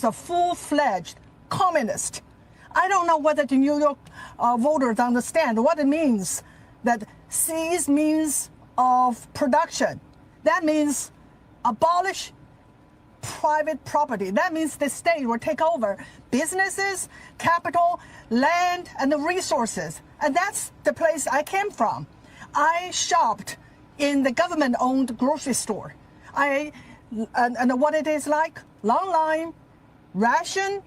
is a full-fledged communist. I don't know whether the New York voters understand what it means. That seize means of production. That means abolish private property. That means the state will take over businesses, capital, land, and the resources. And that's the place I came from. I shopped in the government-owned grocery store. And what it is like? Long line, ration,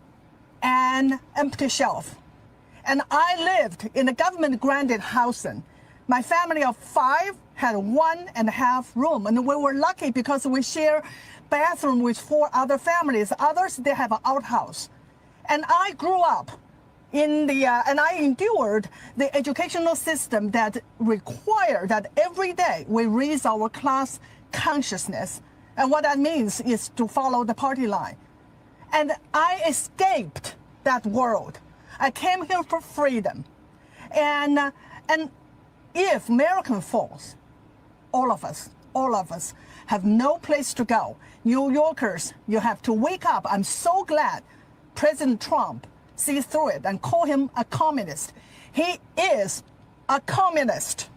and empty shelf. And I lived in a government-granted housing. My family of 5 had 1.5 room, and we were lucky because we share bathroom with 4 other families. Others, they have an outhouse. And I grew up in and I endured the educational system that required that every day we raise our class consciousness. And what that means is to follow the party line. And I escaped that world. I came here for freedom. And if America falls, all of us have no place to go. New Yorkers, you have to wake up. I'm so glad President Trump sees through it and call him a communist. He is a communist.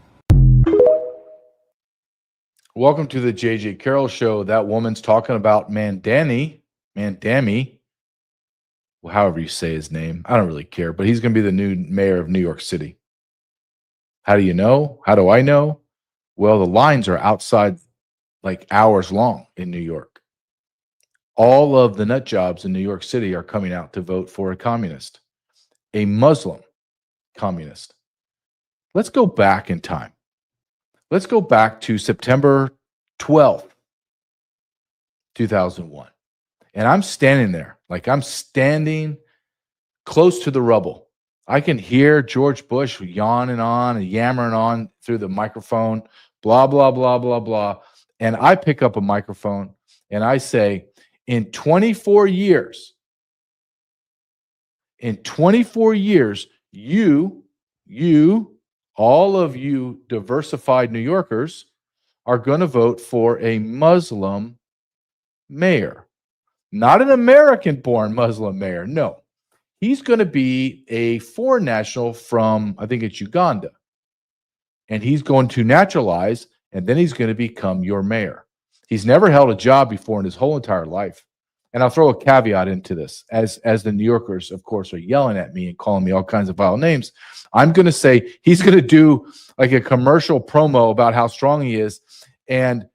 Welcome to the J.J. Carrell Show. That woman's talking about Mandami, well, however you say his name. I don't really care, but he's going to be the new mayor of New York City. How do you know? How do I know? Well, the lines are outside like hours long in New York. All of the nut jobs in New York City are coming out to vote for a communist, a Muslim communist. Let's go back in time. Let's go back to September 12th, 2001. And I'm standing there, like I'm standing close to the rubble. I can hear George Bush yawning on and yammering on through the microphone, blah, blah, blah, blah, blah. And I pick up a microphone and I say, in 24 years, you, all of you diversified New Yorkers are going to vote for a Muslim mayor. Not an American-born Muslim mayor, no. He's going to be a foreign national from, I think it's Uganda. And he's going to naturalize, and then he's going to become your mayor. He's never held a job before in his whole entire life. And I'll throw a caveat into this. As the New Yorkers, of course, are yelling at me and calling me all kinds of vile names, I'm going to say he's going to do like a commercial promo about how strong he is, and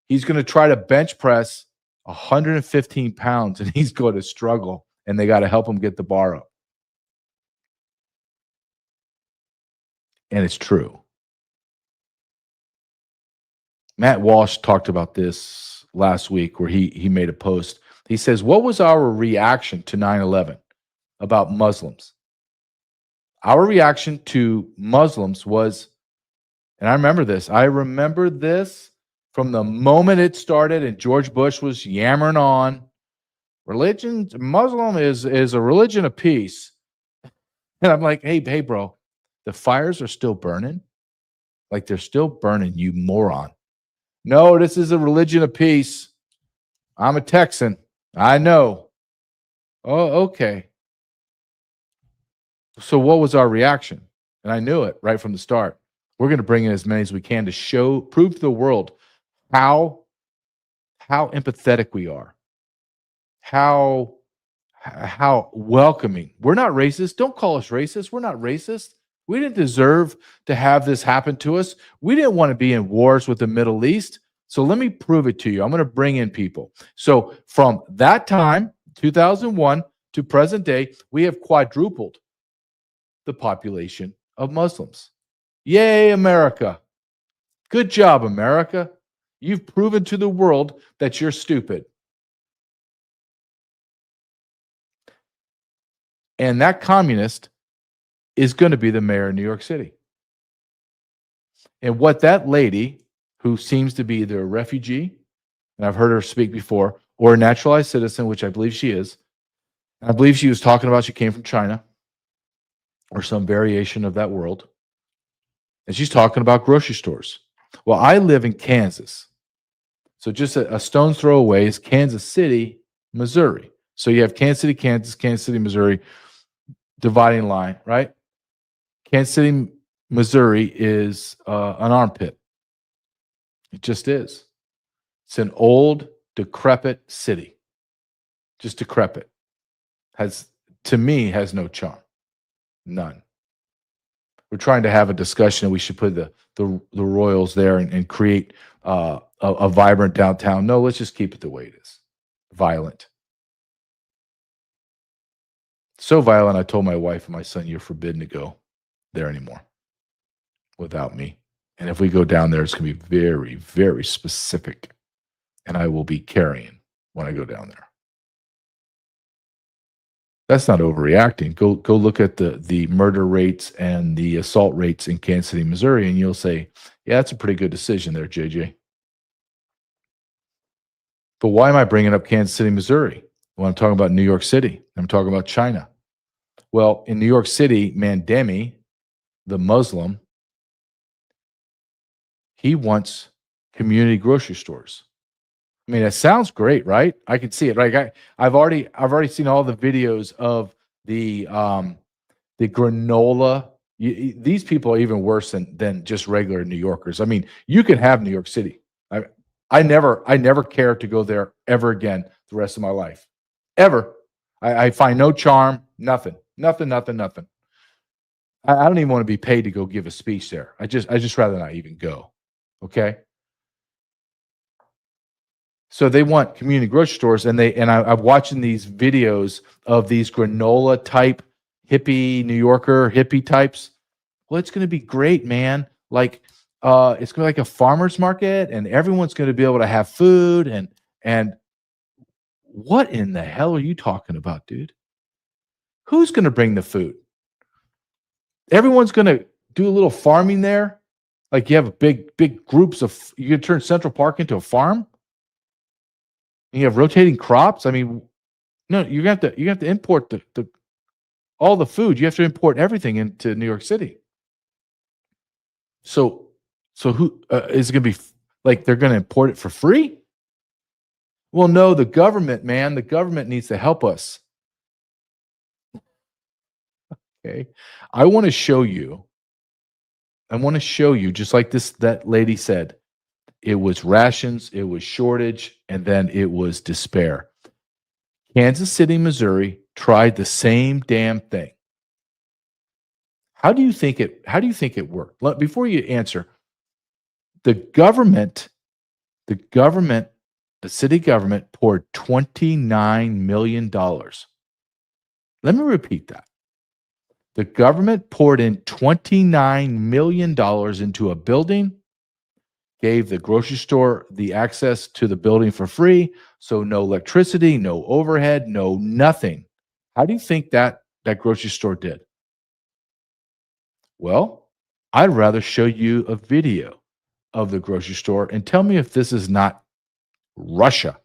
he's going to try to bench press 115 pounds, and he's going to struggle, and they got to help him get the bar up. And it's true. Matt Walsh talked about this last week where he made a post. He says, what was our reaction to 9/11 about Muslims? Our reaction to Muslims was, and I remember this from the moment it started and George Bush was yammering on, Muslim is a religion of peace. And I'm like, hey, bro, the fires are still burning. Like they're still burning, you moron. No, this is a religion of peace. I'm a Texan. I know. Oh, okay. So what was our reaction? And I knew it right from the start. We're going to bring in as many as we can to prove to the world how empathetic we are, how welcoming. We're not racist. Don't call us racist. We're not racist. We didn't deserve to have this happen to us. We didn't want to be in wars with the Middle East. So let me prove it to you. I'm going to bring in people. So from that time, 2001 to present day, we have quadrupled the population of Muslims. Yay, America. Good job, America. You've proven to the world that you're stupid. And that communist is going to be the mayor of New York City. And what that lady, who seems to be either a refugee, and I've heard her speak before, or a naturalized citizen, which I believe she is. And I believe she was talking about she came from China or some variation of that world. And she's talking about grocery stores. Well, I live in Kansas. So just a stone's throw away is Kansas City, Missouri. So you have Kansas City, Kansas, Kansas City, Missouri, dividing line, right? Kansas City, Missouri is an armpit. It just is. It's an old, decrepit city. Just decrepit. To me, has no charm. None. We're trying to have a discussion that we should put the Royals there and create a vibrant downtown. No, let's just keep it the way it is. Violent. So violent, I told my wife and my son, you're forbidden to go there anymore without me. And if we go down there, it's going to be very, very specific. And I will be carrying when I go down there. That's not overreacting. Go look at the murder rates and the assault rates in Kansas City, Missouri, and you'll say, yeah, that's a pretty good decision there, JJ. But why am I bringing up Kansas City, Missouri? Well, I'm talking about New York City. I'm talking about China. Well, in New York City, Mandemi, the Muslim, he wants community grocery stores. I mean, it sounds great, right? I can see it. Like I've already seen all the videos of the granola. These people are even worse than just regular New Yorkers. I mean, you can have New York City. I never care to go there ever again the rest of my life. Ever. I find no charm, nothing. I don't even want to be paid to go give a speech there. I just rather not even go. Okay. So they want community grocery stores, and I'm watching these videos of these granola type hippie New Yorker hippie types. Well, it's going to be great, man. Like it's going to be like a farmer's market, and everyone's going to be able to have food. And what in the hell are you talking about, dude? Who's going to bring the food? Everyone's going to do a little farming there. Like you have big groups of. You can turn Central Park into a farm. And you have rotating crops. I mean, no, you have to import all the food. You have to import everything into New York City. So who is it going to be? Like they're going to import it for free? Well, no, the government, man, the government needs to help us. Okay, I want to show you, just like that lady said. It was rations, it was shortage, and then it was despair. Kansas City, Missouri tried the same damn thing. How do you think it worked? Before you answer, the city government poured $29 million. Let me repeat that. The government poured in $29 million into a building, gave the grocery store the access to the building for free, so no electricity, no overhead, no nothing. How do you think that grocery store did? Well, I'd rather show you a video of the grocery store and tell me if this is not Russia.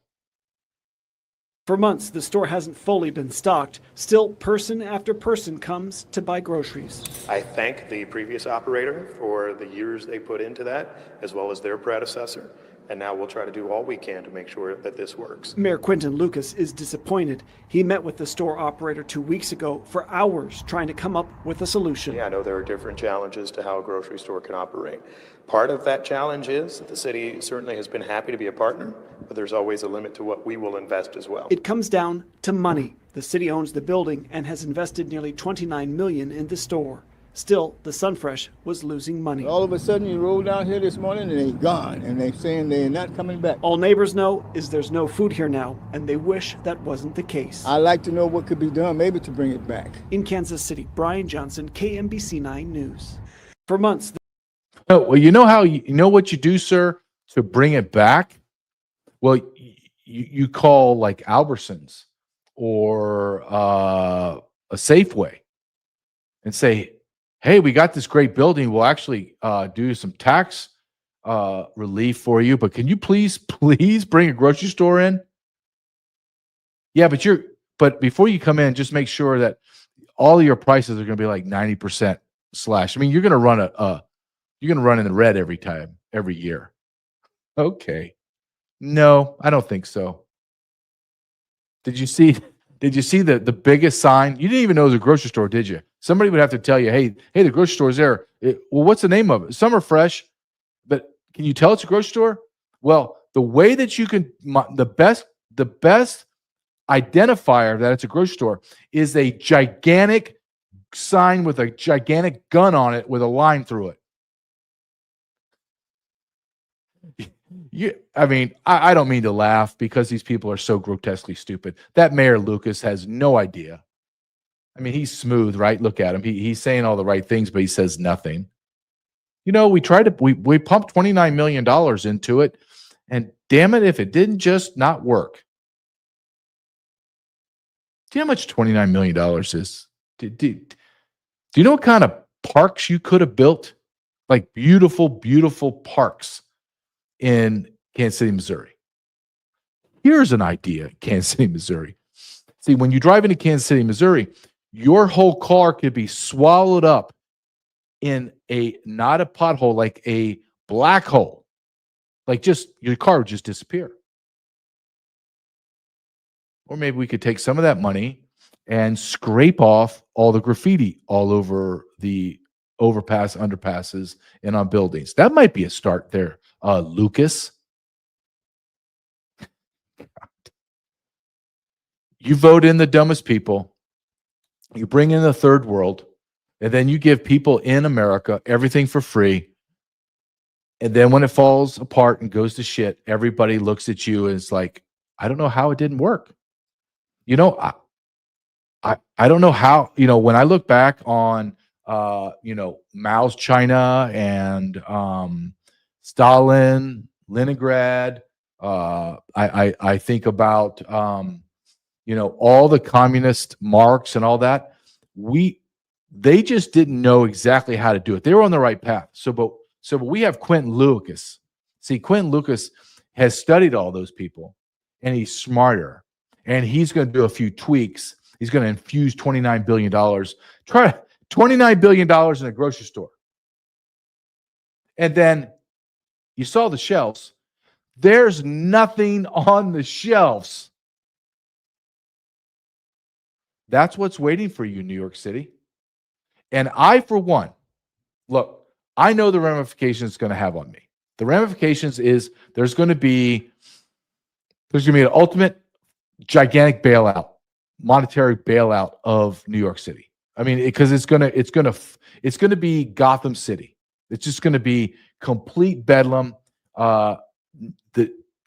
For months, the store hasn't fully been stocked. Still, person after person comes to buy groceries. I thank the previous operator for the years they put into that, as well as their predecessor. And now we'll try to do all we can to make sure that this works. Mayor Quinton Lucas is disappointed. He met with the store operator 2 weeks ago for hours trying to come up with a solution. Yeah, I know there are different challenges to how a grocery store can operate. Part of that challenge is that the city certainly has been happy to be a partner, but there's always a limit to what we will invest as well. It comes down to money. The city owns the building and has invested nearly $29 million in the store. Still, the Sunfresh was losing money. All of a sudden, you roll down here this morning and they're gone, and they're saying they're not coming back. All neighbors know is there's no food here now, and they wish that wasn't the case. I'd like to know what could be done, maybe to bring it back. In Kansas City, Brian Johnson, KMBC 9 News. For months. Well, you know what you do, sir, to bring it back? Well, you call like Albertsons or a Safeway and say, hey, we got this great building. We'll actually do some tax relief for you, but can you please bring a grocery store in? Yeah, but before you come in, just make sure that all of your prices are going to be like 90% slash. I mean, you're going to run in the red every year. Okay. No, I don't think so. Did you see Did you see the biggest sign? You didn't even know it was a grocery store, did you? Somebody would have to tell you, hey, the grocery store's there. Well, what's the name of it? Some are fresh, but can you tell it's a grocery store? Well, the way that you can, the best identifier that it's a grocery store is a gigantic sign with a gigantic gun on it with a line through it. I don't mean to laugh because these people are so grotesquely stupid. That Mayor Lucas has no idea. I mean, he's smooth, right? Look at him. He's saying all the right things, but he says nothing. We pumped $29 million into it, and damn it, if it didn't just not work. Do you know how much $29 million is? Do you know what kind of parks you could have built? Like beautiful, beautiful parks in Kansas City, Missouri. Here's an idea, Kansas City, Missouri. See, when you drive into Kansas City, Missouri, your whole car could be swallowed up in not a pothole, like a black hole. Like just your car would just disappear. Or maybe we could take some of that money and scrape off all the graffiti all over the overpass, underpasses, and on buildings. That might be a start there, Lucas. You vote in the dumbest people, you bring in the third world, and then you give people in America everything for free. And then when it falls apart and goes to shit, everybody looks at you and is like, I don't know how it didn't work. I don't know how, when I look back on, Mao's China and Stalin, Leningrad, I think about, all the communist Marx and all that. They just didn't know exactly how to do it. They were on the right path. But we have Quentin Lucas. See, Quentin Lucas has studied all those people, and he's smarter, and he's going to do a few tweaks. He's going to infuse $29 billion. Try $29 billion in a grocery store. And then you saw the shelves. There's nothing on the shelves. That's what's waiting for you, New York City. And I, for one, look, I know the ramifications it's going to have on me. The ramifications is there's going to be an ultimate gigantic bailout, monetary bailout of New York City. I mean, because it's going to be Gotham City. It's just going to be complete bedlam. The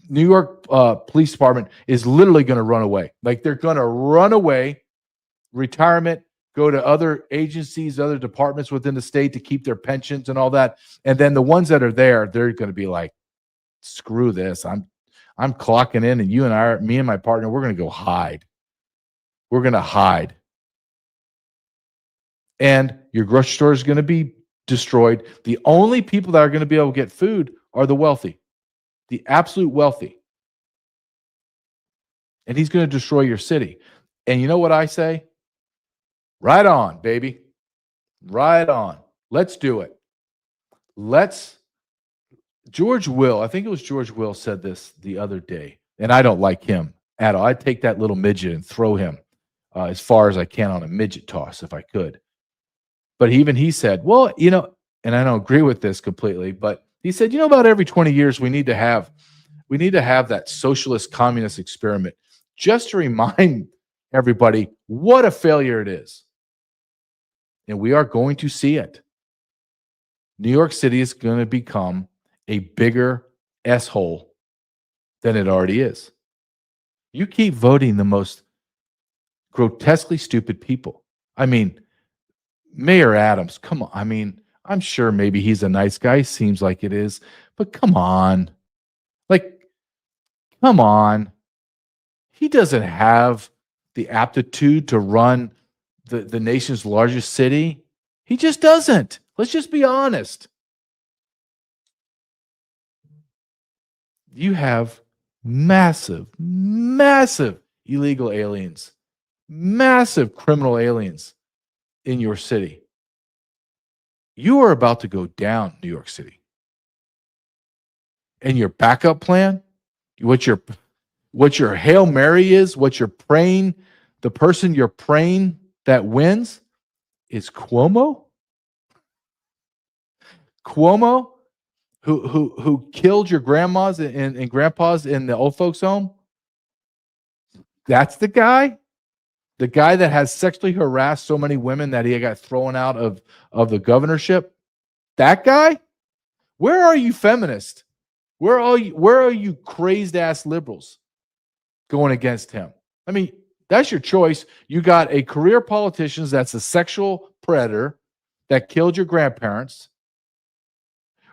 New York Police Department is literally going to run away. Like they're going to run away, retirement, go to other agencies, other departments within the state to keep their pensions and all that. And then the ones that are there, they're going to be like, screw this. I'm clocking in, and me and my partner, we're going to go hide. We're going to hide. And your grocery store is going to be destroyed. The only people that are going to be able to get food are the wealthy, the absolute wealthy. And he's going to destroy your city. And you know what I say? Right on, baby. Right on. Let's do it. George Will, I think it was George Will said this the other day, and I don't like him at all. I'd take that little midget and throw him as far as I can on a midget toss if I could. But even he said, well, and I don't agree with this completely, but he said, about every 20 years we need to have that socialist communist experiment just to remind everybody what a failure it is. And we are going to see it. New York City is going to become a bigger S-hole than it already is. You keep voting the most grotesquely stupid people. I mean, Mayor Adams, come on. I mean, I'm sure maybe he's a nice guy. Seems like it is. But come on. Come on. He doesn't have the aptitude to run the nation's largest city. He just doesn't. Let's just be honest. You have massive, massive illegal aliens, massive criminal aliens in your city. You are about to go down, New York City. And your backup plan, what your Hail Mary is, what you're praying the person you're praying that wins is Cuomo? Cuomo, who killed your grandmas and grandpas in the old folks' home? That's the guy? The guy that has sexually harassed so many women that he got thrown out of the governorship? That guy? Where are you feminists? Where are you crazed ass liberals going against him? I mean, that's your choice. You got a career politician that's a sexual predator that killed your grandparents,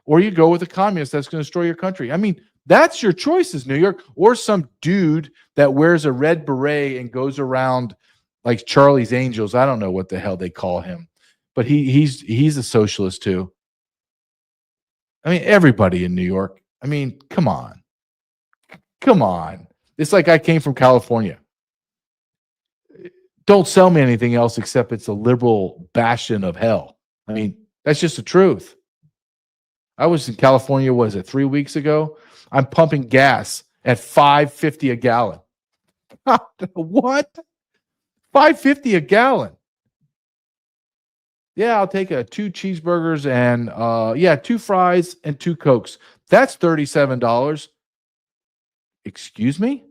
or you go with a communist that's going to destroy your country. I mean, that's your choices, New York, or some dude that wears a red beret and goes around like Charlie's Angels. I don't know what the hell they call him, but he's a socialist too. I mean, everybody in New York. I mean, come on. Come on. It's like I came from California. Don't sell me anything else except it's a liberal bastion of hell. I mean, that's just the truth. I was in California, was it 3 weeks ago? I'm pumping gas at $5.50 a gallon. What? $5.50 a gallon. Yeah, I'll take 2 cheeseburgers and 2 fries and 2 Cokes. That's $37. Excuse me?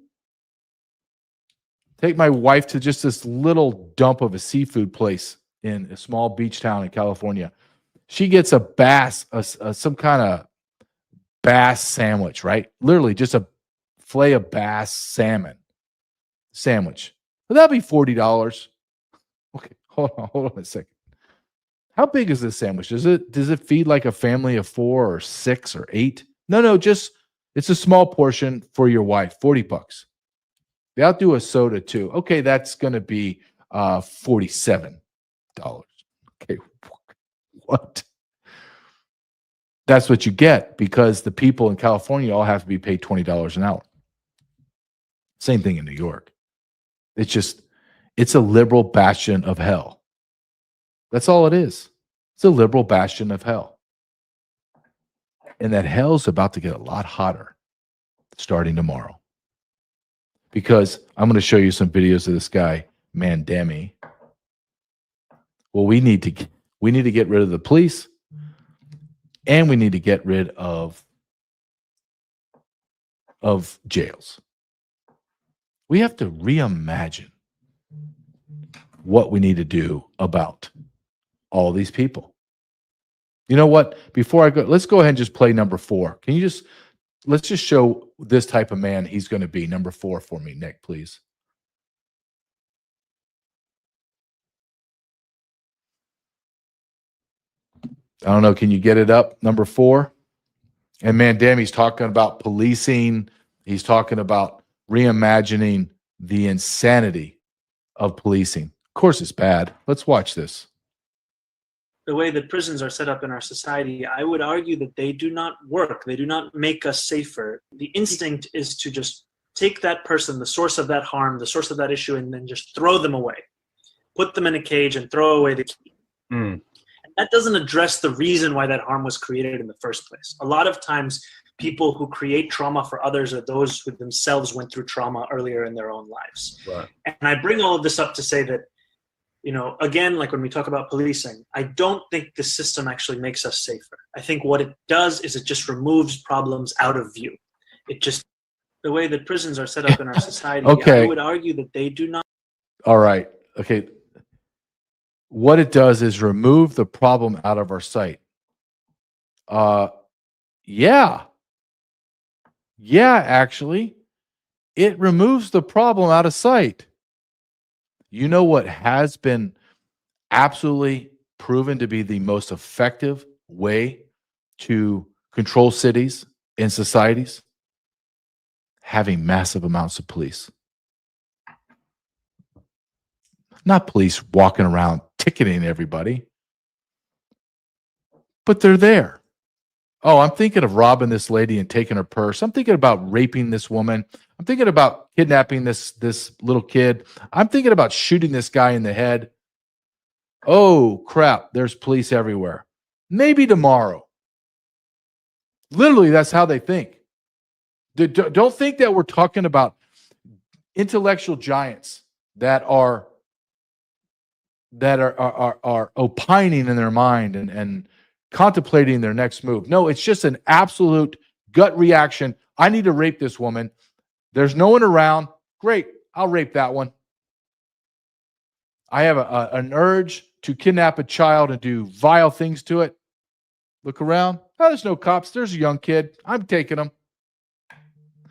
Take my wife to just this little dump of a seafood place in a small beach town in California. She gets a bass, some kind of bass sandwich, right? Literally just a fillet of bass salmon sandwich. Well, that'll be $40. Okay, hold on a second. How big is this sandwich? Does it feed like a family of 4 or 6 or 8? No, just it's a small portion for your wife, $40. They'll do a soda too. Okay, that's going to be $47. Okay, what? That's what you get because the people in California all have to be paid $20 an hour. Same thing in New York. It's a liberal bastion of hell. That's all it is. It's a liberal bastion of hell. And that hell's about to get a lot hotter starting tomorrow. Because I'm going to show you some videos of this guy, Mandemi. Well, we need to get rid of the police, and we need to get rid of jails. We have to reimagine what we need to do about all these people. You know what? Before I go, let's go ahead and just play number 4. Let's just show this type of man he's going to be. Number 4 for me, Nick, please. I don't know. Can you get it up? Number 4. And Mandemi's talking about policing. He's talking about reimagining the insanity of policing. Of course, it's bad. Let's watch this. The way that prisons are set up in our society, I would argue that they do not work. They do not make us safer. The instinct is to just take that person, the source of that harm, the source of that issue, and then just throw them away. Put them in a cage and throw away the key. And that doesn't address the reason why that harm was created in the first place. A lot of times, people who create trauma for others are those who themselves went through trauma earlier in their own lives. Right. And I bring all of this up to say that, again, like when we talk about policing, I don't think the system actually makes us safer. I think what it does is it just removes problems out of view. The way that prisons are set up in our society, Okay. I would argue that they do not. All right. Okay. What it does is remove the problem out of our sight. Yeah, actually, it removes the problem out of sight. You know what has been absolutely proven to be the most effective way to control cities and societies? Having massive amounts of police. Not police walking around ticketing everybody, but they're there. Oh, I'm thinking of robbing this lady and taking her purse. I'm thinking about raping this woman. I'm thinking about kidnapping this little kid. I'm thinking about shooting this guy in the head. Oh, crap. There's police everywhere. Maybe tomorrow. Literally, that's how they think. Don't think that we're talking about intellectual giants that are opining in their mind and contemplating their next move. No, it's just an absolute gut reaction. I need to rape this woman. There's no one around. Great, I'll rape that one. I have an urge to kidnap a child and do vile things to it. Look around. Oh, there's no cops. There's a young kid. I'm taking him.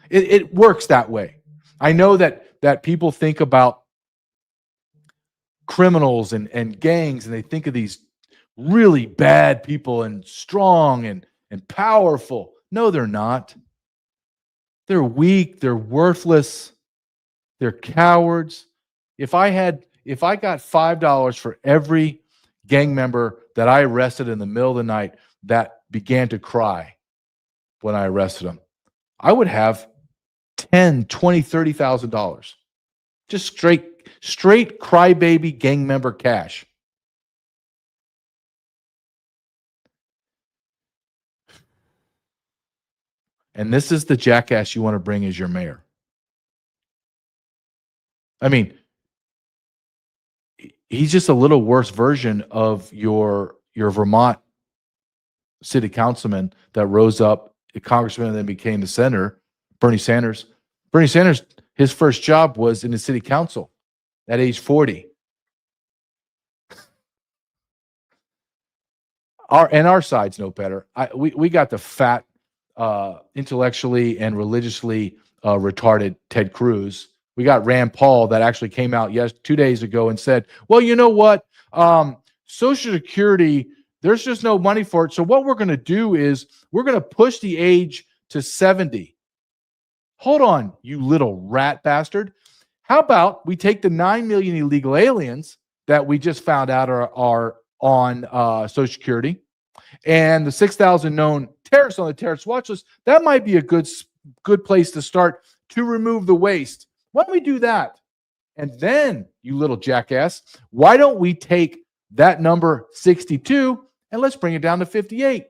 It works that way. I know that people think about criminals and gangs, and they think of these really bad people and strong and powerful. No, they're not. They're weak. They're worthless. They're cowards. If I got $5 for every gang member that I arrested in the middle of the night that began to cry when I arrested them, I would have $10,000, $20,000, $30,000. Just straight crybaby gang member cash. And this is the jackass you want to bring as your mayor. I mean, he's just a little worse version of your Vermont city councilman that rose up, a congressman, and then became the senator, Bernie Sanders. Bernie Sanders, his first job was in the city council at age 40. Our side's no better. We got the fat, intellectually and religiously retarded Ted Cruz. We got Rand Paul that actually came out 2 days ago and said, well, you know what? Social Security, there's just no money for it. So what we're going to do is we're going to push the age to 70. Hold on, you little rat bastard. How about we take the 9 million illegal aliens that we just found out are on Social Security and the 6,000 known terrorists on the terrorist watch list? That might be a good place to start to remove the waste. Why don't we do that? And then, you little jackass, why don't we take that number 62 and let's bring it down to 58?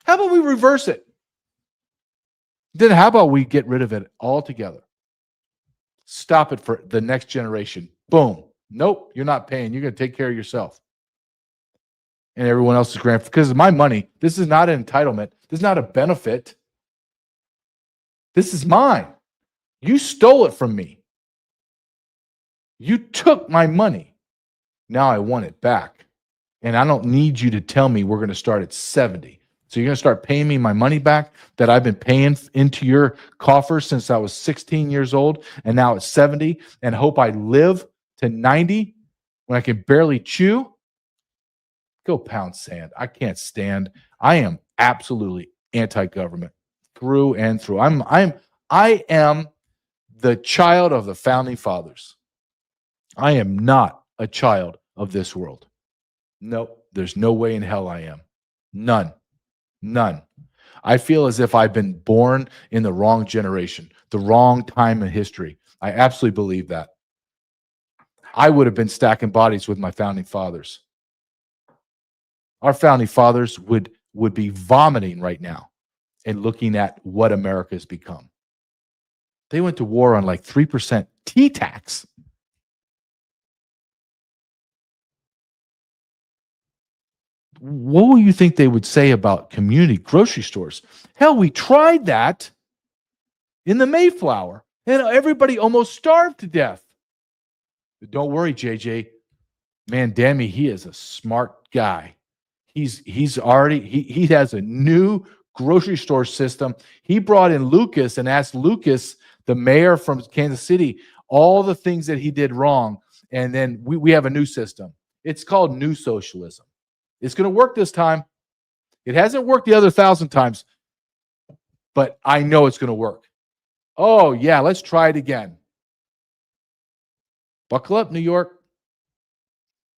How about we reverse it? Then how about we get rid of it altogether? Stop it for the next generation. Boom. Nope, you're not paying. You're going to take care of yourself. And everyone else is granted. Because of my money, this is not an entitlement. This is not a benefit. This is mine. You stole it from me. You took my money. Now I want it back. And I don't need you to tell me we're going to start at 70. So you're going to start paying me my money back that I've been paying into your coffers since I was 16 years old, and now it's 70, and hope I live to 90 when I can barely chew? Go pound sand. I can't stand. I am absolutely anti-government through and through. I am the child of the founding fathers. I am not a child of this world. No, there's no way in hell I am. None. I feel as if I've been born in the wrong generation, the wrong time in history. I absolutely believe that. I would have been stacking bodies with my founding fathers. Our founding fathers would be vomiting right now and looking at what America has become. They went to war on like 3% T-tax. What will you think they would say about community grocery stores? Hell, we tried that in the Mayflower, and everybody almost starved to death. But don't worry, JJ. Man, damn me, he is a smart guy. He has a new grocery store system. He brought in Lucas and asked Lucas, the mayor from Kansas City, all the things that he did wrong. And then we have a new system. It's called New Socialism. It's going to work this time. It hasn't worked the other 1,000 times, but I know it's going to work. Oh, yeah, let's try it again. Buckle up, New York.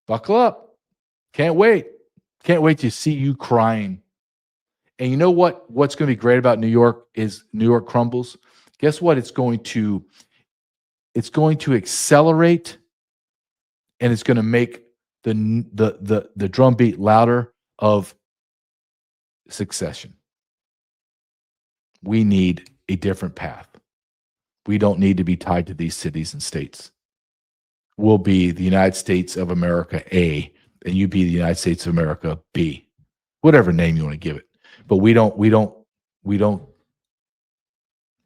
Buckle up. Can't wait. Can't wait to see you crying. And you know what? What's going to be great about New York is New York crumbles. Guess what? It's going to accelerate, and it's going to make the drumbeat louder of succession. We need a different path. We don't need to be tied to these cities and states. will be the United States of America A, and you be the United States of America B, whatever name you want to give it. But we don't.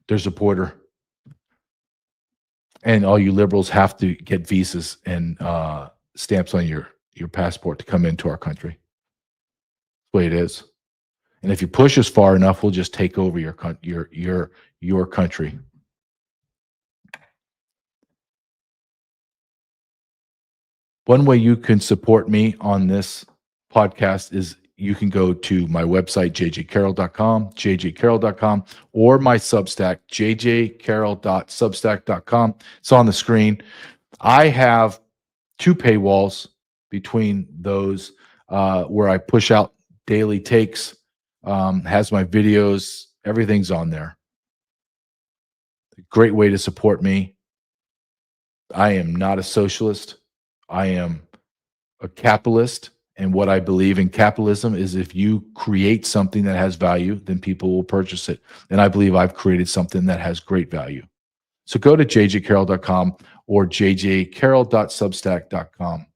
There's a border, and all you liberals have to get visas and stamps on your passport to come into our country. That's the way it is. And if you push us far enough, we'll just take over your country. One way you can support me on this podcast is you can go to my website, jjcarrell.com, or my Substack, jjcarrell.substack.com. It's on the screen. I have 2 paywalls between those where I push out daily takes, has my videos, everything's on there. Great way to support me. I am not a socialist. I am a capitalist. And what I believe in capitalism is if you create something that has value, then people will purchase it. And I believe I've created something that has great value. So go to jjcarrell.com or jjcarrell.substack.com.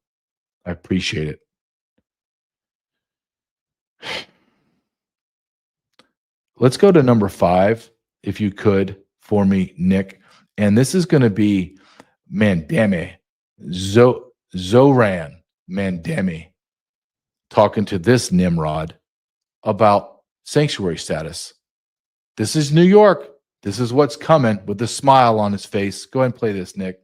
I appreciate it. Let's go to number 5, if you could, for me, Nick. And this is going to be Mandemi, Zoran Mandemi, talking to this Nimrod about sanctuary status. This is New York. This is what's coming, with a smile on his face. Go ahead and play this, Nick.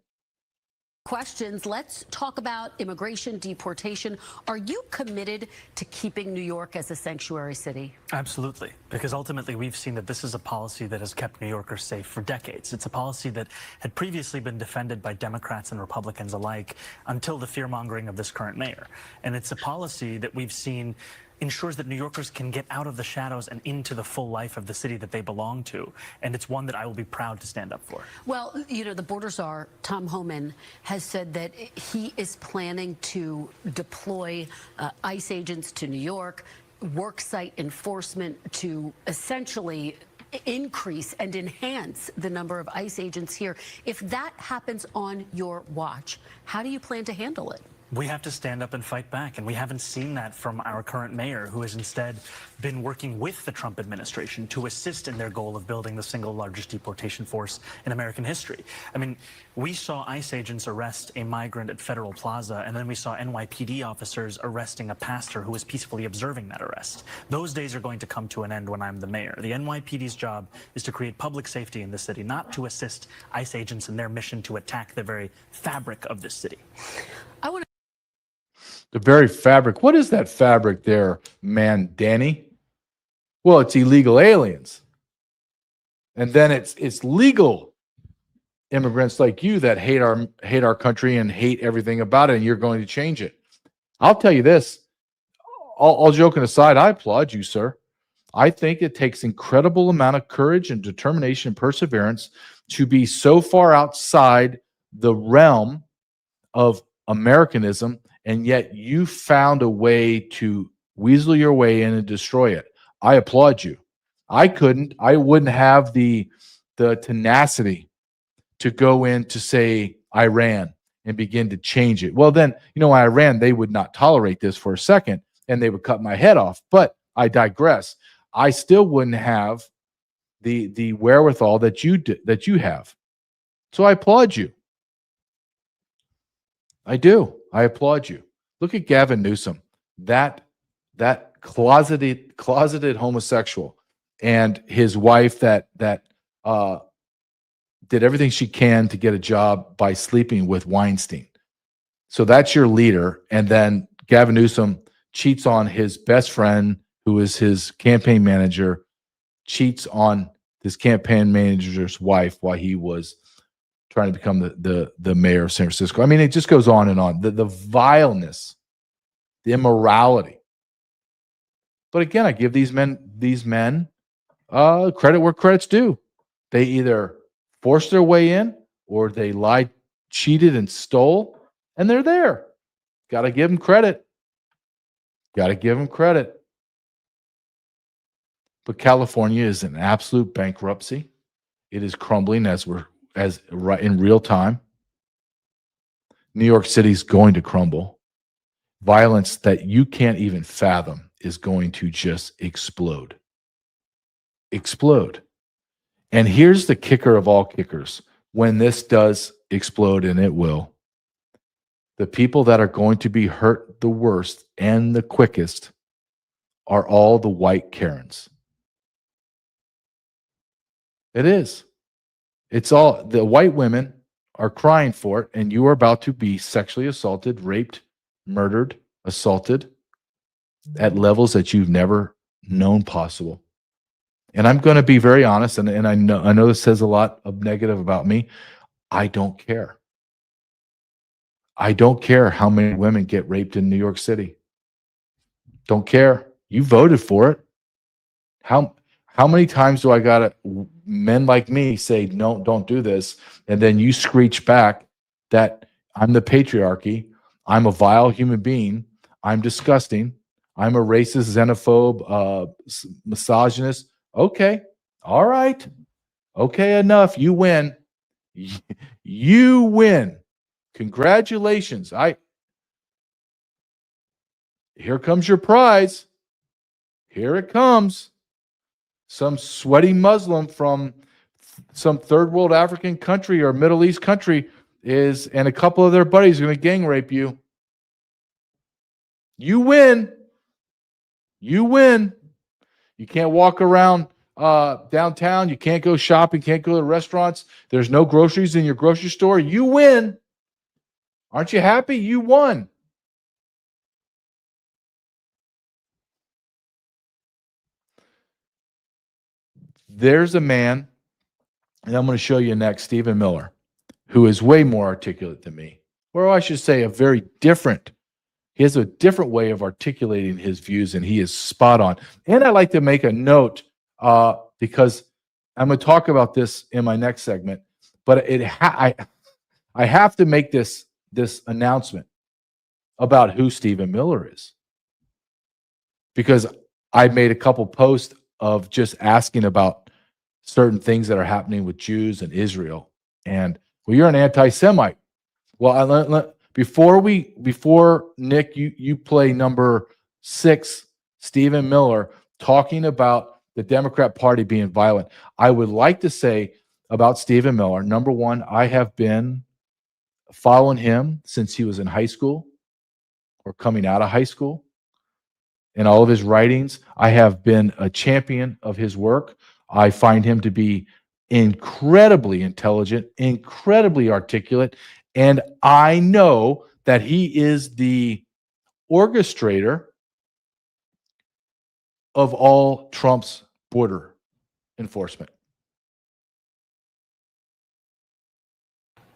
Questions. Let's talk about immigration, deportation. Are you committed to keeping New York as a sanctuary city? Absolutely, because ultimately we've seen that this is a policy that has kept New Yorkers safe for decades. It's a policy that had previously been defended by Democrats and Republicans alike until the fear-mongering of this current mayor. And it's a policy that we've seen ensures that New Yorkers can get out of the shadows and into the full life of the city that they belong to. And it's one that I will be proud to stand up for. Well, you know, the border czar, Tom Homan, has said that he is planning to deploy ICE agents to New York, worksite enforcement to essentially increase and enhance the number of ICE agents here. If that happens on your watch, how do you plan to handle it? We have to stand up and fight back, and we haven't seen that from our current mayor, who has instead been working with the Trump administration to assist in their goal of building the single largest deportation force in American history. I mean, we saw ICE agents arrest a migrant at Federal Plaza, and then we saw NYPD officers arresting a pastor who was peacefully observing that arrest. Those days are going to come to an end when I'm the mayor. The NYPD's job is to create public safety in the city, not to assist ICE agents in their mission to attack the very fabric of this city. I want The very fabric. What is that fabric there, man, Danny? Well, it's illegal aliens. And then it's legal immigrants like you that hate our country and hate everything about it, and you're going to change it. I'll tell you this. All joking aside, I applaud you, sir. I think it takes incredible amount of courage and determination and perseverance to be so far outside the realm of Americanism, and yet you found a way to weasel your way in and destroy it. I applaud you. I wouldn't have the tenacity to go in to say Iran and begin to change it. Well, then, Iran, they would not tolerate this for a second and they would cut my head off. But I digress. I still wouldn't have the wherewithal that you have. So I applaud you. I do. I applaud you. Look at Gavin Newsom, that closeted homosexual, and his wife that did everything she can to get a job by sleeping with Weinstein. So that's your leader, and then Gavin Newsom cheats on his best friend, who is his campaign manager, cheats on his campaign manager's wife while he was trying to become the mayor of San Francisco. I mean, it just goes on and on. The vileness, the immorality. But again, I give these men credit where credit's due. They either forced their way in or they lied, cheated, and stole, and they're there. Got to give them credit. Got to give them credit. But California is in absolute bankruptcy. It is crumbling in real time. New York City's going to crumble. Violence that you can't even fathom is going to just explode. Explode. And here's the kicker of all kickers. When this does explode, and it will, the people that are going to be hurt the worst and the quickest are all the white Karens. It is. It's all the white women are crying for it, and you are about to be sexually assaulted, raped, murdered, assaulted at levels that you've never known possible. And I'm going to be very honest, and I know this says a lot of negative about me. I don't care. I don't care how many women get raped in New York City. Don't care. You voted for it. How many times do I got men like me say, no, don't do this, and then you screech back that I'm the patriarchy, I'm a vile human being, I'm disgusting, I'm a racist, xenophobe, misogynist. Okay, all right, okay, enough. You win. You win. Congratulations. Here comes your prize. Here it comes. Some sweaty Muslim from some third world African country or Middle East country and a couple of their buddies are going to gang rape you. You win. You win. You can't walk around downtown. You can't go shopping. Can't go to restaurants. There's no groceries in your grocery store. You win. Aren't you happy? You won. There's a man, and I'm going to show you next, Stephen Miller, who is way more articulate than me. Or I should say he has a different way of articulating his views, and he is spot on. And I'd like to make a note because I'm going to talk about this in my next segment, but I have to make this announcement about who Stephen Miller is. Because I made a couple posts of just asking about certain things that are happening with Jews and Israel. And, well, you're an anti-Semite. Well, before Nick, you play number 6, Stephen Miller, talking about the Democrat Party being violent. I would like to say about Stephen Miller, number one, I have been following him since he was in high school or coming out of high school. In all of his writings, I have been a champion of his work. I find him to be incredibly intelligent, incredibly articulate, and I know that he is the orchestrator of all Trump's border enforcement.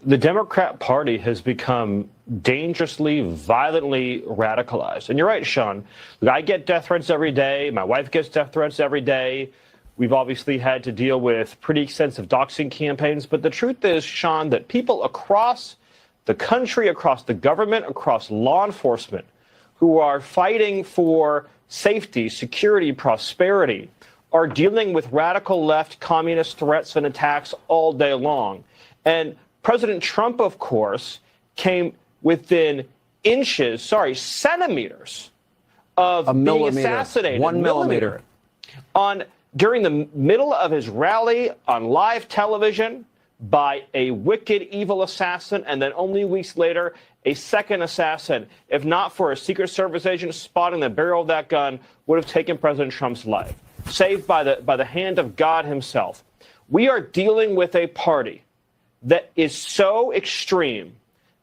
The Democrat Party has become dangerously, violently radicalized. And you're right, Sean. I get death threats every day. My wife gets death threats every day. We've obviously had to deal with pretty extensive doxing campaigns. But the truth is, Sean, that people across the country, across the government, across law enforcement, who are fighting for safety, security, prosperity, are dealing with radical left communist threats and attacks all day long. And President Trump, of course, came within centimeters of being assassinated. 1 millimeter. During the middle of his rally on live television by a wicked, evil assassin, and then only weeks later, a second assassin. If not for a Secret Service agent spotting the barrel of that gun, would have taken President Trump's life, saved by the hand of God himself. We are dealing with a party that is so extreme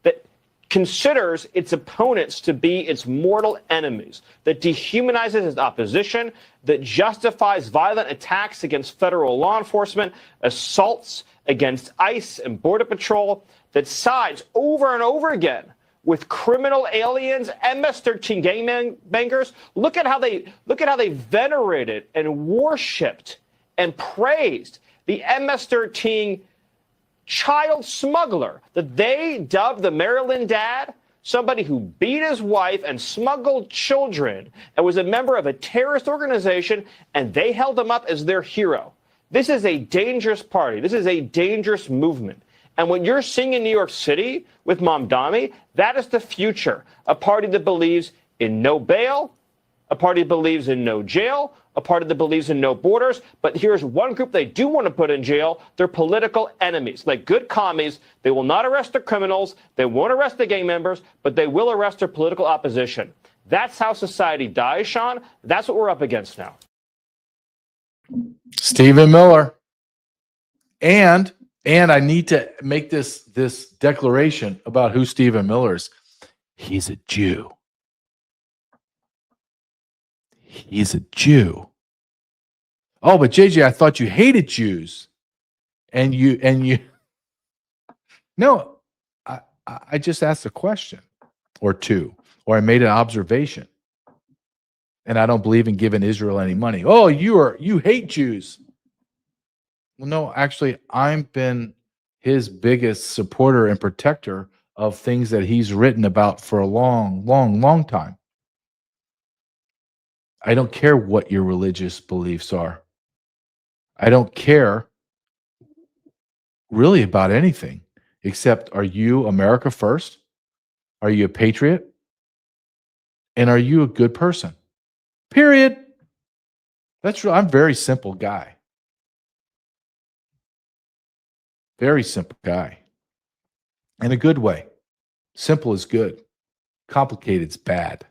that considers its opponents to be its mortal enemies, that dehumanizes its opposition, that justifies violent attacks against federal law enforcement, assaults against ICE and Border Patrol, that sides over and over again with criminal aliens, MS-13 gangbangers. Look at how they venerated and worshipped and praised the MS-13 child smuggler that they dubbed the Maryland Dad, somebody who beat his wife and smuggled children and was a member of a terrorist organization, and they held him up as their hero. This is a dangerous party. This is a dangerous movement. And what you're seeing in New York City with Mamdani, that is the future. A party that believes in no bail, a party that believes in no jail, a party that believes in no borders. But here's one group they do want to put in jail. They're political enemies. Like good commies, they will not arrest the criminals. They won't arrest the gang members, but they will arrest their political opposition. That's how society dies, Sean. That's what we're up against now. Stephen Miller. And I need to make this declaration about who Stephen Miller is. He's a Jew. He's a Jew. Oh, but JJ, I thought you hated Jews. And you No, I just asked a question or two, or I made an observation. And I don't believe in giving Israel any money. Oh, you hate Jews. Well, no, actually, I've been his biggest supporter and protector of things that he's written about for a long, long, long time. I don't care what your religious beliefs are. I don't care really about anything except, are you America first? Are you a patriot? And are you a good person? Period. That's real. I'm a very simple guy. Very simple guy. In a good way. Simple is good. Complicated's bad.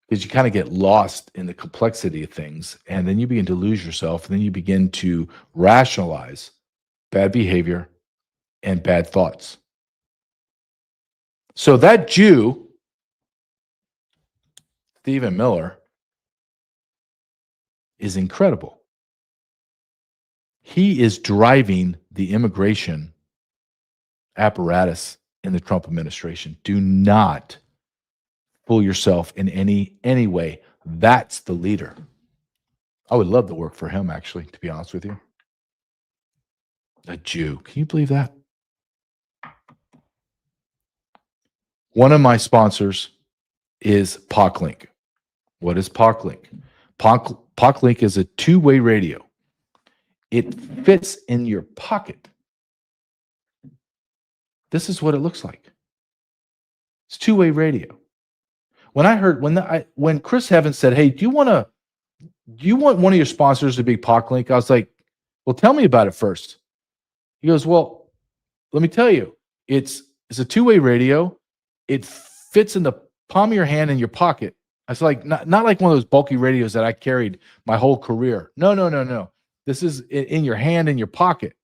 Because you kind of get lost in the complexity of things, and then you begin to lose yourself, and then you begin to rationalize bad behavior and bad thoughts. So that Jew, Stephen Miller, is incredible. He is driving the immigration apparatus in the Trump administration. Do not fool yourself in any way. That's the leader. I would love to work for him, actually, to be honest with you. A Jew. Can you believe that? One of my sponsors is PocLink. What is PocLink? PocLink is a two-way radio. It fits in your pocket. This is what it looks like. It's two-way radio. When I heard when Chris Evans said, "Hey, do you want one of your sponsors to be PocLink?" I was like, "Well, tell me about it first." He goes, "Well, let me tell you. It's a two-way radio. It fits in the palm of your hand in your pocket." I was like, not like one of those bulky radios that I carried my whole career. No. This is in your hand, in your pocket.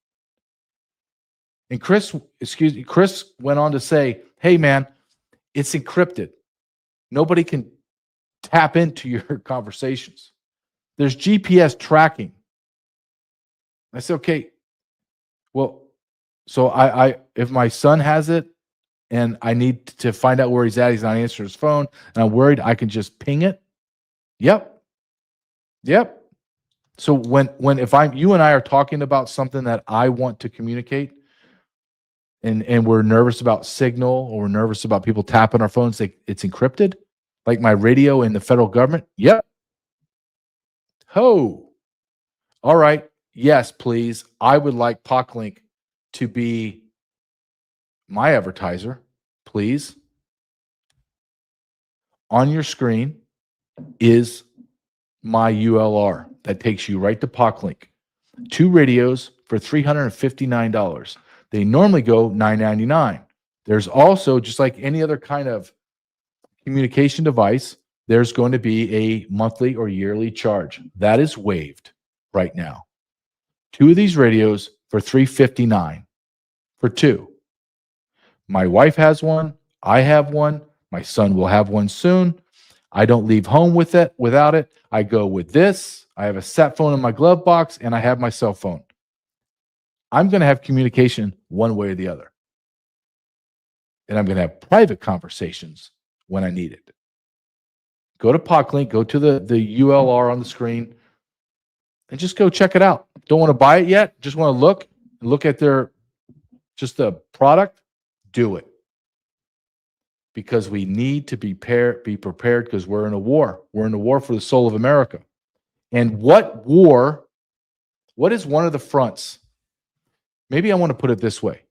And Chris went on to say, "Hey, man, it's encrypted. Nobody can tap into your conversations. There's GPS tracking." I said, "Okay, well, so I if my son has it and I need to find out where he's at, he's not answering his phone, and I'm worried, I can just ping it." Yep. So if you and I are talking about something that I want to communicate, and we're nervous about signal, or we're nervous about people tapping our phones, it's encrypted, like my radio in the federal government. Yep. All right. Yes, please. I would like PocLink to be my advertiser, please. On your screen is my ULR that takes you right to PocLink. 2 radios for $359. They normally go $999. There's also, just like any other kind of communication device, there's going to be a monthly or yearly charge. That is waived right now. 2 of these radios for $359 for 2. My wife has one. I have one. My son will have one soon. I don't leave home without it. I go with this. I have a sat phone in my glove box, and I have my cell phone. I'm going to have communication one way or the other. And I'm going to have private conversations when I need it. Go to PocLink, go to the ULR on the screen, and just go check it out. Don't want to buy it yet? Just want to look at the product? Do it. Because we need to be prepared, because we're in a war. We're in a war for the soul of America. And what is one of the fronts? maybe I want to put it this way,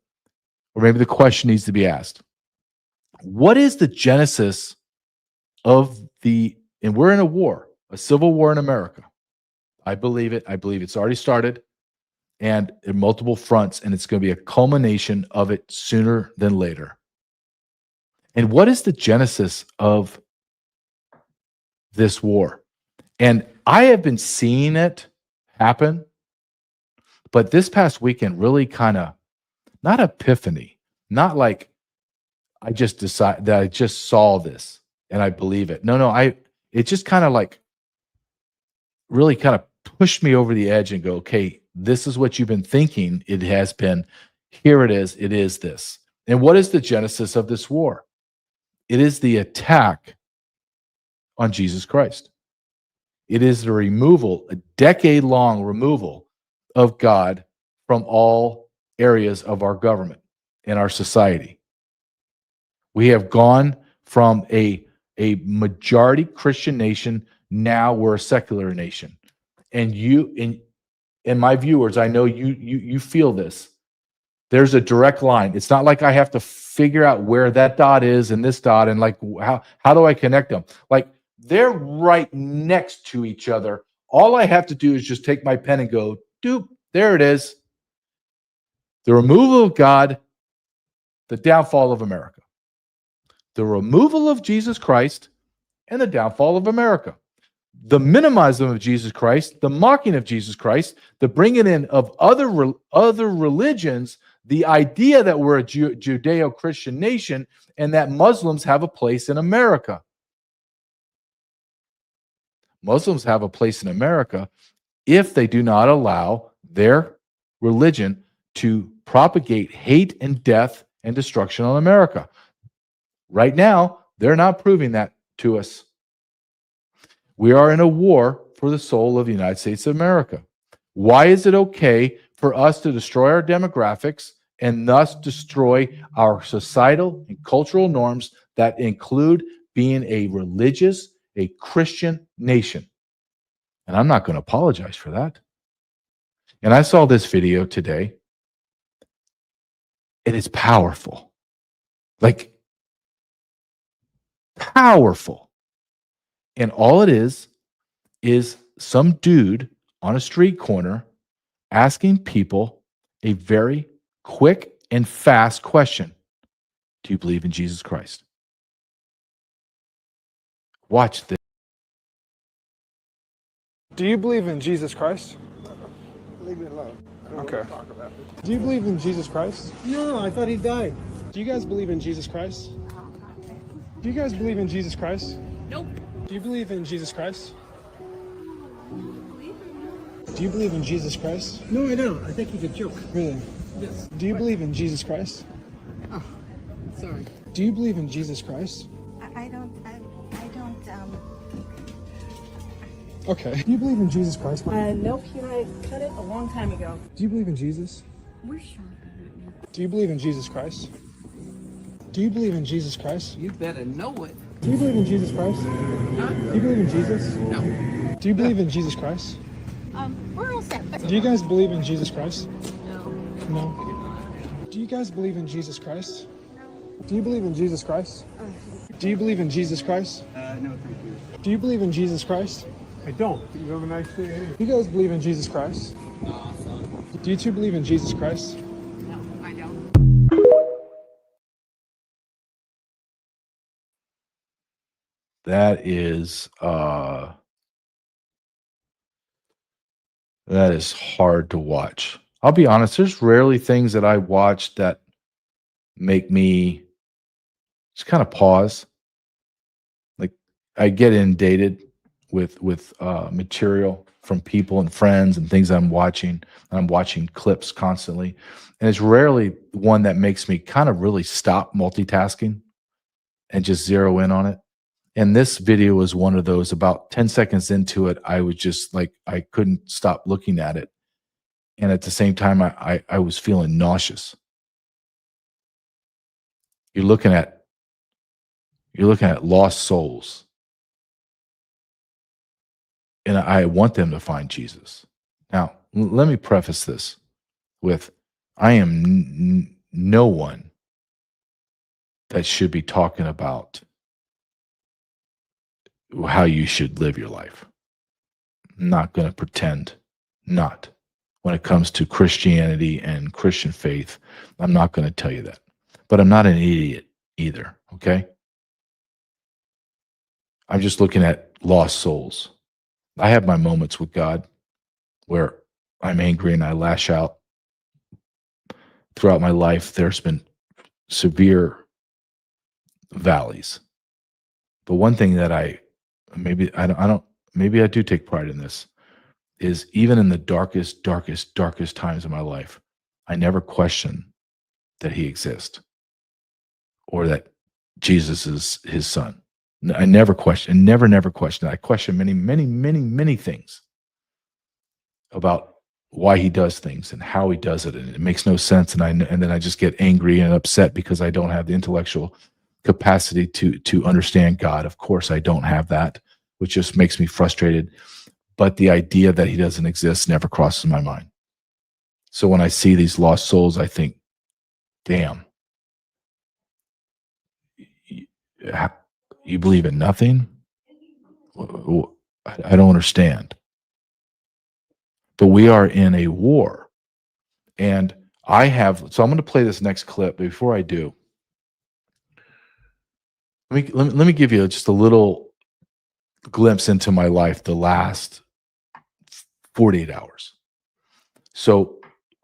or maybe the question needs to be asked. What is the genesis of and we're in a war, a civil war in America. I believe it. I believe it's already started and in multiple fronts, and it's going to be a culmination of it sooner than later. And what is the genesis of this war? And I have been seeing it happen, but this past weekend really kind of, not epiphany, not like I just decided that I just saw this and I believe it. No, it just kind of like really kind of pushed me over the edge and go, okay, this is what you've been thinking. It has been, here it is this. And what is the genesis of this war? It is the attack on Jesus Christ. It is the removal, a decade-long removal of God from all areas of our government and our society. We have gone from a majority Christian nation, now we're a secular nation. And you, and my viewers, I know you feel this. There's a direct line. It's not like I have to figure out where that dot is and this dot and like how do I connect them? Like they're right next to each other. All I have to do is just take my pen and go, doop, there it is. The removal of God, the downfall of America. The removal of Jesus Christ and the downfall of America. The minimizing of Jesus Christ, the mocking of Jesus Christ, the bringing in of other religions, the idea that we're a Judeo-Christian nation and that Muslims have a place in America. Muslims have a place in America if they do not allow their religion to propagate hate and death and destruction on America. Right now, they're not proving that to us. We are in a war for the soul of the United States of America. Why is it okay for us to destroy our demographics and thus destroy our societal and cultural norms that include being a religious, a Christian nation? And I'm not going to apologize for that. And I saw this video today. It is powerful. Like, powerful. And all it is some dude on a street corner asking people a very quick and fast question. Do you believe in Jesus Christ? Watch this. Do you believe in Jesus Christ? Leave me alone. Okay. Do you believe in Jesus Christ? No, I thought he died. Do you guys believe in Jesus Christ? Do you guys believe in Jesus Christ? Nope. Do you believe in Jesus Christ? Do you believe in Jesus Christ? No, I don't. I think he's a joke. Really? Yes. Do you believe in Jesus Christ? Oh, sorry. Do you believe in Jesus Christ? I don't. Okay. Do you believe in Jesus Christ? Nope, you know, I cut it a long time ago. Do you believe in Jesus? We're shopping. Do you believe in Jesus Christ? Do you believe in Jesus Christ? You better know it. Do you believe in Jesus Christ? Huh? Do you believe in Jesus? No. Do you believe in Jesus Christ? We're all set. Do you guys believe in Jesus Christ? No. No. Do you guys believe in Jesus Christ? Do you believe in Jesus Christ? Do you believe in Jesus Christ? No, thank you. Do you believe in Jesus Christ? I don't. You have a nice day. Do you guys believe in Jesus Christ? Do you two believe in Jesus Christ? No, I don't. That is hard to watch. I'll be honest, there's rarely things that I watch that make me just kind of pause. Like I get inundated with material from people and friends and things I'm watching. And I'm watching clips constantly. And it's rarely one that makes me kind of really stop multitasking and just zero in on it. And this video was one of those. About 10 seconds into it, I was just like, I couldn't stop looking at it. And at the same time, I was feeling nauseous. You're looking at lost souls. And I want them to find Jesus. Now, let me preface this with I am no one that should be talking about how you should live your life. I'm not going to pretend not. When it comes to Christianity and Christian faith, I'm not going to tell you that. But I'm not an idiot either, okay? I'm just looking at lost souls. I have my moments with God where I'm angry and I lash out. Throughout my life, there's been severe valleys. But one thing that maybe I do take pride in this, is even in the darkest times of my life, I never question that he exists or that Jesus is his son. I never question, never question. I question many things about why he does things and how he does it, and it makes no sense. And then I just get angry and upset because I don't have the intellectual capacity to understand God. Of course, I don't have that, which just makes me frustrated. But the idea that he doesn't exist never crosses my mind. So when I see these lost souls, I think, damn, you believe in nothing? I don't understand. But we are in a war. And so I'm going to play this next clip. But before I do, let me give you just a little glimpse into my life the last 48 hours. So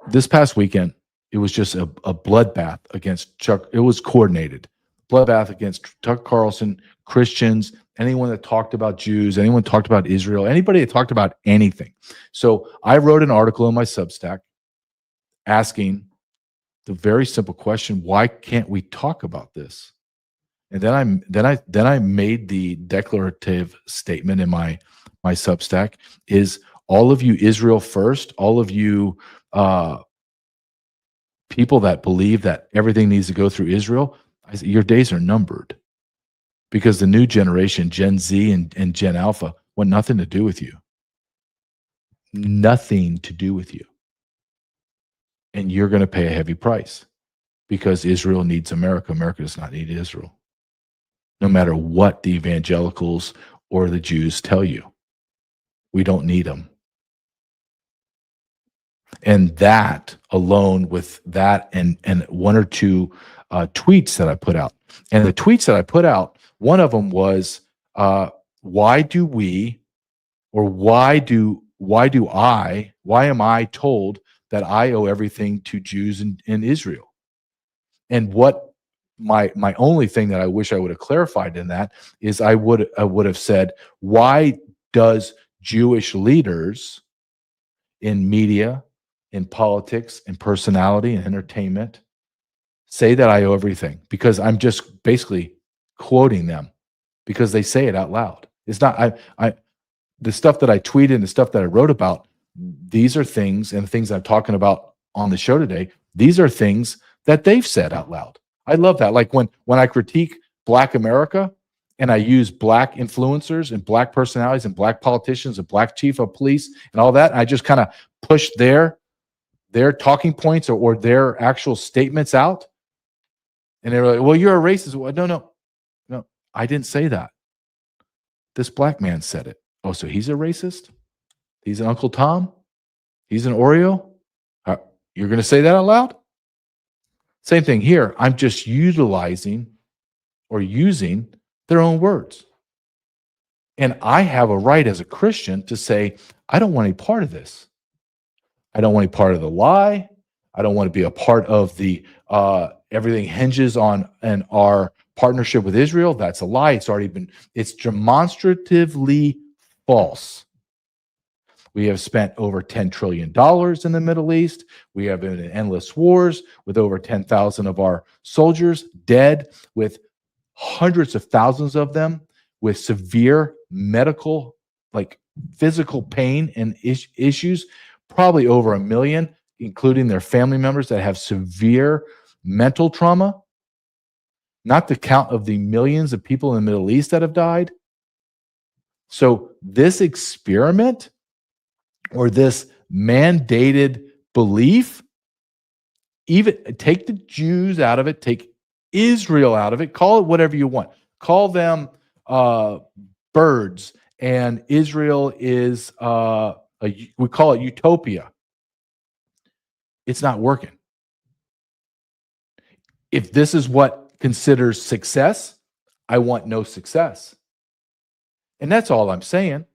this past weekend, it was just a bloodbath against Chuck. It was coordinated. Bloodbath against Tucker Carlson, Christians, anyone that talked about Jews, anyone talked about Israel, anybody that talked about anything. So I wrote an article in my Substack asking the very simple question, why can't we talk about this? And then I made the declarative statement in my Substack is, all of you Israel first, all of you people that believe that everything needs to go through Israel, your days are numbered, because the new generation, Gen Z and Gen Alpha, want nothing to do with you. Nothing to do with you. And you're going to pay a heavy price, because Israel needs America. America does not need Israel. No matter what the evangelicals or the Jews tell you, we don't need them. And that alone, with that and one or two tweets that I put out. And the tweets that I put out, one of them was, why am I told that I owe everything to Jews in Israel? And what my only thing that I wish I would have clarified in that is, I would have said, why does Jewish leaders in media, in politics, in personality, and entertainment say that I owe everything? Because I'm just basically quoting them because they say it out loud. It's not the stuff that I tweeted and the stuff that I wrote about. These are things, and the things I'm talking about on the show today, these are things that they've said out loud. I love that. Like when I critique Black America and I use Black influencers and Black personalities and Black politicians and Black chief of police and all that, I just kind of push their talking points or their actual statements out. And they're like, well, you're a racist. Well, no, I didn't say that. This Black man said it. Oh, so he's a racist? He's an Uncle Tom? He's an Oreo? You're going to say that out loud? Same thing here. I'm just utilizing or using their own words. And I have a right as a Christian to say, I don't want any part of this. I don't want any part of the lie. I don't want to be a part of the everything hinges on our partnership with Israel. That's a lie. It's demonstratively false. We have spent over $10 trillion in the Middle East. We have been in endless wars with over 10,000 of our soldiers dead, with hundreds of thousands of them with severe medical, like physical pain and issues, probably over 1 million, including their family members that have severe mental trauma. Not the count of the millions of people in the Middle East that have died. So this experiment or this mandated belief even take the Jews out of it, take Israel out of it, call it whatever you want. Call them birds, and Israel is, we call it utopia. It's not working. If this is what considers success, I want no success. And that's all I'm saying,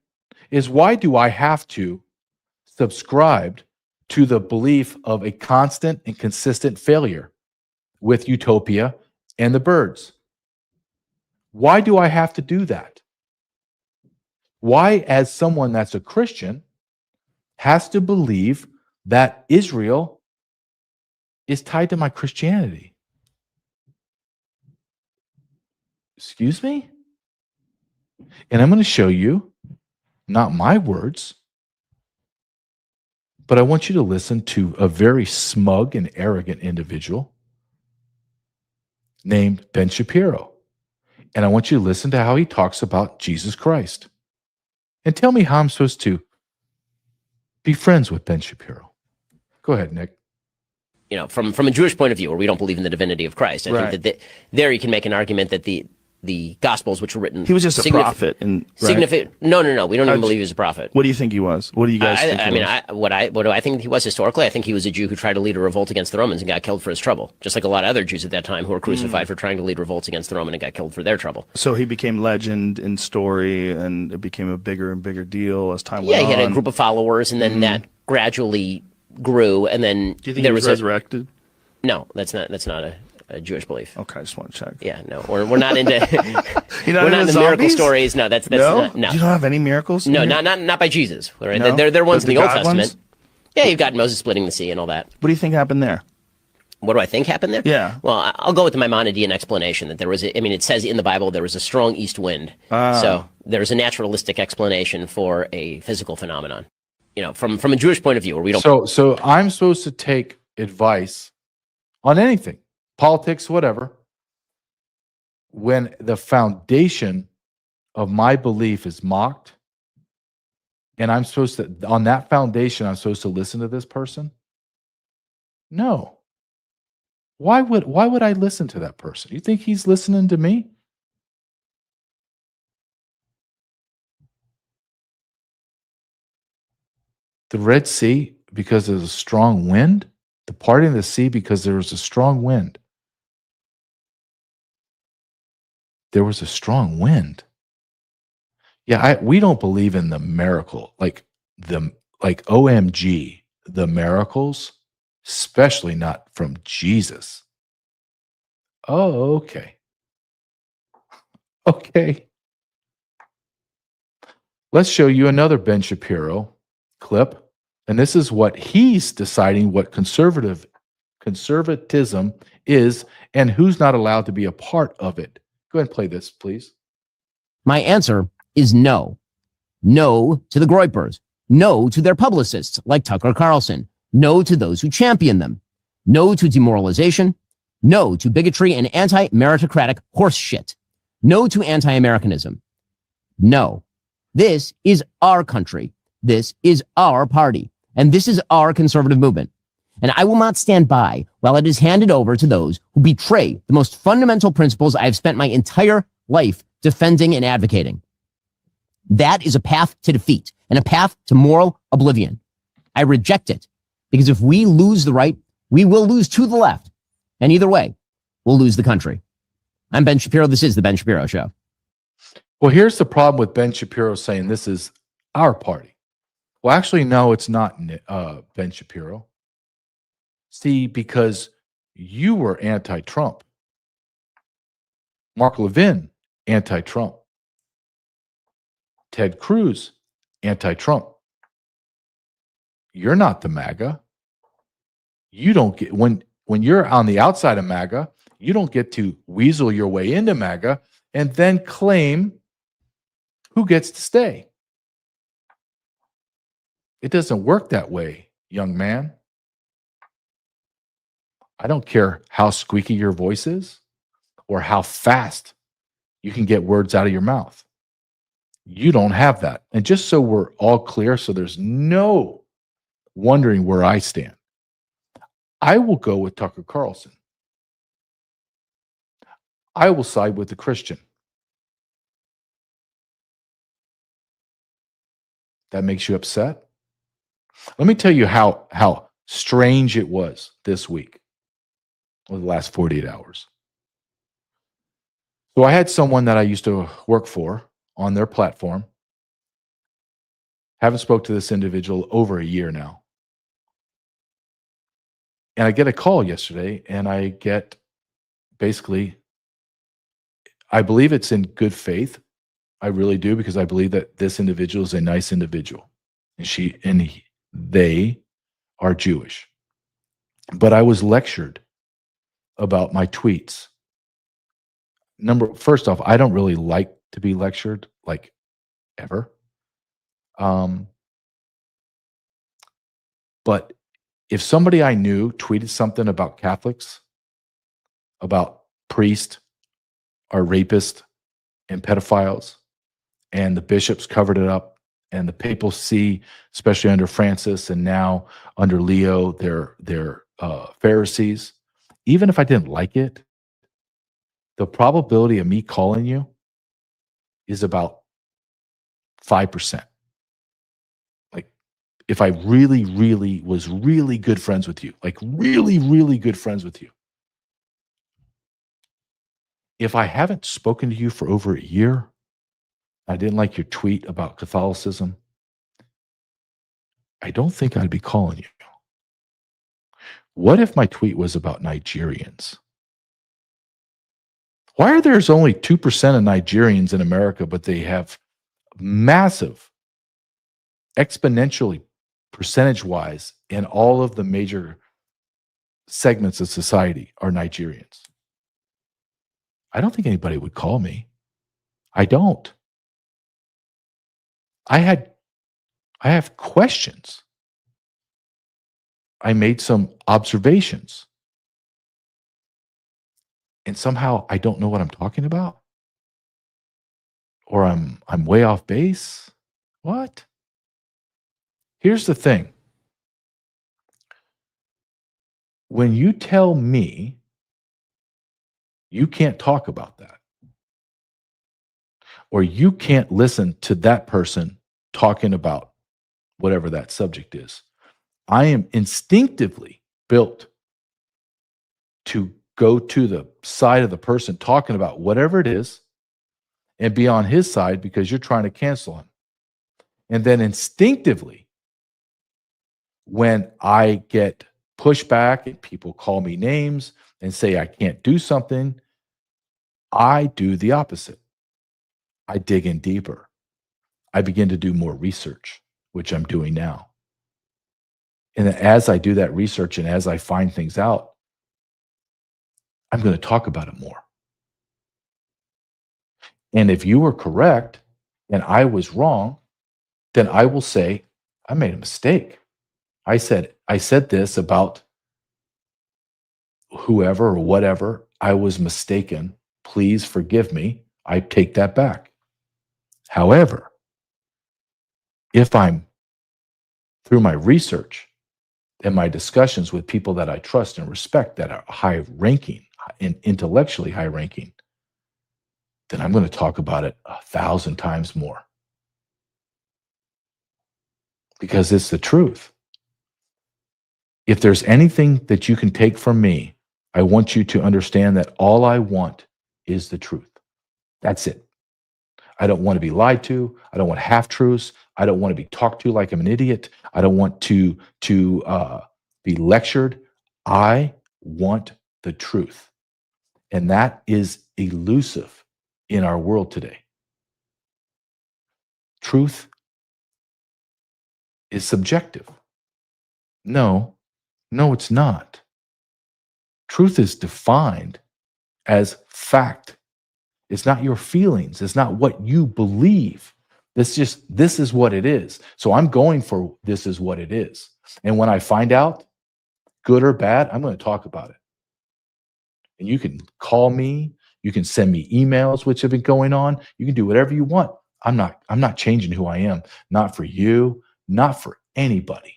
is why do I have to subscribe to the belief of a constant and consistent failure with utopia and the birds? Why do I have to do that? Why, as someone that's a Christian, has to believe that Israel is tied to my Christianity? Excuse me? And I'm going to show you, not my words, but I want you to listen to a very smug and arrogant individual named Ben Shapiro. And I want you to listen to how he talks about Jesus Christ. And tell me how I'm supposed to be friends with Ben Shapiro. Go ahead, Nick. You know, from a Jewish point of view, where we don't believe in the divinity of Christ, I think that there you can make an argument that the Gospels, which were written, he was just a prophet, and significant. No, we don't even believe he was a prophet. What do you think he was? What do you guys think? What do I think he was historically? I think he was a Jew who tried to lead a revolt against the Romans and got killed for his trouble, just like a lot of other Jews at that time who were crucified for trying to lead revolts against the Roman and got killed for their trouble. So he became legend in story, and it became a bigger and bigger deal as time went on. Yeah, he had a group of followers, and then that gradually grew, and then do you think he was resurrected? No, that's not a Jewish belief. Okay, I just want to check. Yeah, no, we're not into we're not into miracle stories. No, that's no? Not, no. You don't have any miracles? No, not by Jesus. Right? No? They're ones in the Old Testament. Ones? Yeah, you've got Moses splitting the sea and all that. What do you think happened there? What do I think happened there? Yeah. Well, I'll go with the Maimonidean explanation that there was. It says in the Bible there was a strong east wind. So there's a naturalistic explanation for a physical phenomenon. You know, from a Jewish point of view, where we don't. So I'm supposed to take advice on anything, politics, whatever, when the foundation of my belief is mocked, and I'm supposed to, on that foundation, I'm supposed to listen to this person? No. Why would I listen to that person? You think he's listening to me? The Red Sea, because there's a strong wind? The parting of the sea, because there was a strong wind. There was a strong wind. Yeah, we don't believe in the miracle, like OMG, the miracles, especially not from Jesus. Oh, okay. Okay. Let's show you another Ben Shapiro clip. And this is what he's deciding what conservatism is and who's not allowed to be a part of it. Go ahead and play this, please. My answer is no. No to the Groypers. No to their publicists like Tucker Carlson. No to those who champion them. No to demoralization. No to bigotry and anti-meritocratic horse shit. No to anti-Americanism. No. This is our country. This is our party. And this is our conservative movement. And I will not stand by while it is handed over to those who betray the most fundamental principles I have spent my entire life defending and advocating. That is a path to defeat and a path to moral oblivion. I reject it because if we lose the right, we will lose to the left. And either way, we'll lose the country. I'm Ben Shapiro. This is The Ben Shapiro Show. Well, here's the problem with Ben Shapiro saying this is our party. Well, actually, no, it's not Ben Shapiro. See, because you were anti-Trump. Mark Levin, anti-Trump. Ted Cruz, anti-Trump. You're not the MAGA. You don't get, when you're on the outside of MAGA, you don't get to weasel your way into MAGA and then claim who gets to stay. It doesn't work that way, young man. I don't care how squeaky your voice is or how fast you can get words out of your mouth. You don't have that. And just so we're all clear, so there's no wondering where I stand, I will go with Tucker Carlson. I will side with the Christian. That makes you upset? Let me tell you how strange it was this week, or the last 48 hours. So I had someone that I used to work for on their platform. Haven't spoke to this individual over a year now. And I get a call yesterday, and I get basically, I believe it's in good faith. I really do, because I believe that this individual is a nice individual, and they are Jewish. But I was lectured about my tweets. First off, I don't really like to be lectured, like, ever. But if somebody I knew tweeted something about Catholics, about priests are rapists and pedophiles, and the bishops covered it up, and the papal see, especially under Francis and now under Leo, they're Pharisees, even if I didn't like it, the probability of me calling you is about 5%. Like, if I really, really was really good friends with you, like really, really good friends with you, if I haven't spoken to you for over a year, I didn't like your tweet about Catholicism, I don't think I'd be calling you. What if my tweet was about Nigerians? Why are there's only 2% of Nigerians in America, but they have massive, exponentially, percentage-wise, in all of the major segments of society are Nigerians? I don't think anybody would call me. I don't. I have questions. I made some observations. And somehow I don't know what I'm talking about? Or I'm way off base? What? Here's the thing. When you tell me you can't talk about that, or you can't listen to that person talking about whatever that subject is, I am instinctively built to go to the side of the person talking about whatever it is and be on his side because you're trying to cancel him. And then instinctively, when I get pushback and people call me names and say I can't do something, I do the opposite. I dig in deeper. I begin to do more research, which I'm doing now. And as I do that research and as I find things out, I'm going to talk about it more. And if you were correct and I was wrong, then I will say, I made a mistake. I said this about whoever or whatever. I was mistaken. Please forgive me. I take that back. However, if I'm, through my research and my discussions with people that I trust and respect that are high ranking and intellectually high ranking, then I'm going to talk about it 1,000 times more. Because it's the truth. If there's anything that you can take from me, I want you to understand that all I want is the truth. That's it. I don't want to be lied to. I don't want half-truths. I don't want to be talked to like I'm an idiot. I don't want to be lectured. I want the truth. And that is elusive in our world today. Truth is subjective. No, it's not. Truth is defined as fact. It's not your feelings. It's not what you believe. This is what it is. So I'm going for this is what it is. And when I find out, good or bad, I'm going to talk about it. And you can call me. You can send me emails, which have been going on. You can do whatever you want. I'm not changing who I am. Not for you, not for anybody.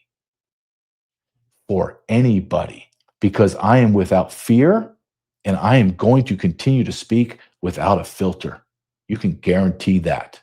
For anybody. because I am without fear and I am going to continue to speak without a filter. You can guarantee that.